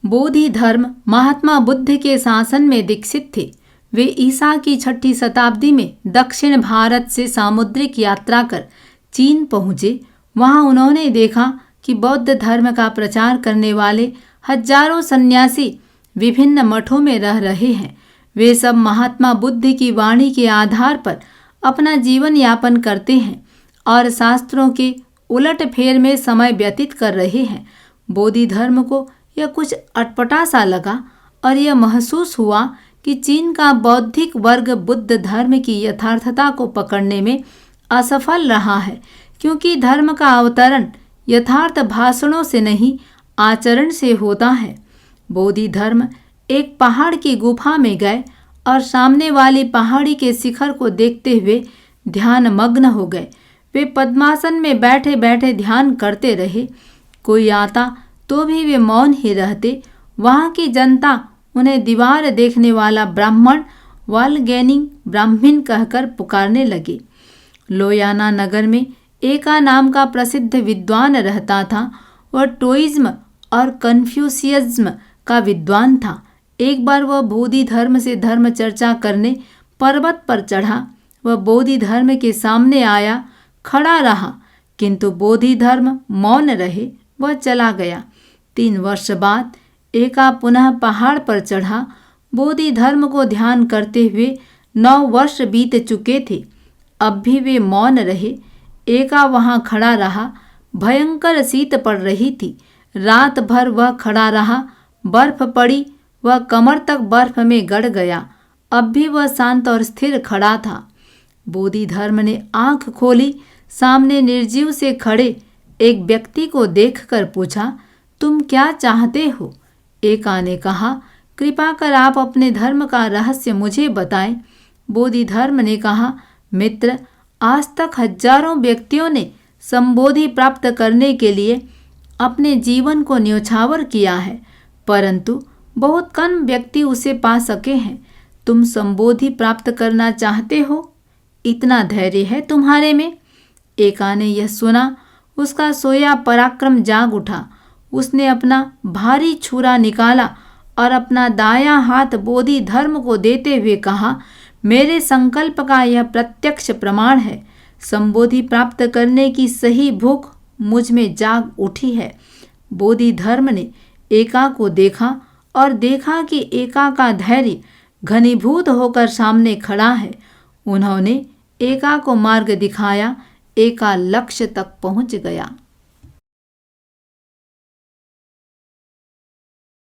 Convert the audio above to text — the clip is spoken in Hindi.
बोधि धर्म महात्मा बुद्ध के शासन में दीक्षित थे। वे ईसा की 6ठी शताब्दी में दक्षिण भारत से सामुद्रिक यात्रा कर चीन पहुँचे। वहाँ उन्होंने देखा कि बौद्ध धर्म का प्रचार करने वाले हजारों सन्यासी विभिन्न मठों में रह रहे हैं। वे सब महात्मा बुद्ध की वाणी के आधार पर अपना जीवन यापन करते हैं और शास्त्रों के उलट फेर में समय व्यतीत कर रहे हैं। बोधि धर्म को यह कुछ अटपटा सा लगा और यह महसूस हुआ कि चीन का बौद्धिक वर्ग बुद्ध धर्म की यथार्थता को पकड़ने में असफल रहा है, क्योंकि धर्म का अवतरण यथार्थ भाषणों से नहीं आचरण से होता है। बोधि धर्म एक पहाड़ की गुफा में गए और सामने वाली पहाड़ी के शिखर को देखते हुए ध्यान मग्न हो गए। वे पद्मासन में बैठे बैठे ध्यान करते रहे। कोई आता तो भी वे मौन ही रहते। वहाँ की जनता उन्हें दीवार देखने वाला ब्राह्मण वालगैनिंग ब्राह्मण कहकर पुकारने लगे। लोयाना नगर में एका नाम का प्रसिद्ध विद्वान रहता था। वह टोइज्म और कन्फ्यूशियज्म का विद्वान था। एक बार वह बोधि धर्म से धर्म चर्चा करने पर्वत पर चढ़ा। वह बोधि धर्म के सामने आया, खड़ा रहा, किंतु बोधि धर्म मौन रहे। वह चला गया। 3 वर्ष बाद एका पुनः पहाड़ पर चढ़ा। बोधि धर्म को ध्यान करते हुए 9 वर्ष बीत चुके थे। अब भी वे मौन रहे। एका वहाँ खड़ा रहा। भयंकर शीत पड़ रही थी। रात भर वह खड़ा रहा। बर्फ पड़ी। वह कमर तक बर्फ में गड़ गया। अब भी वह शांत और स्थिर खड़ा था। बोधि धर्म ने आंख खोली। सामने निर्जीव से खड़े एक व्यक्ति को देखकर पूछा, तुम क्या चाहते हो? एका ने कहा, कृपा कर आप अपने धर्म का रहस्य मुझे बताएं। बोधि धर्म ने कहा, मित्र, आज तक हजारों व्यक्तियों ने संबोधि प्राप्त करने के लिए अपने जीवन को न्योछावर किया है, परंतु बहुत कम व्यक्ति उसे पा सके हैं। तुम संबोधि प्राप्त करना चाहते हो? इतना धैर्य है तुम्हारे में? एका ने यह सुना। उसका सोया पराक्रम जाग उठा। उसने अपना भारी छुरा निकाला और अपना दायां हाथ बोधि धर्म को देते हुए कहा, मेरे संकल्प का यह प्रत्यक्ष प्रमाण है। संबोधि प्राप्त करने की सही भूख मुझ में जाग उठी है। बोधि धर्म ने एका को देखा और देखा कि एका का धैर्य घनीभूत होकर सामने खड़ा है। उन्होंने एका को मार्ग दिखाया। एका लक्ष्य तक पहुंच गया।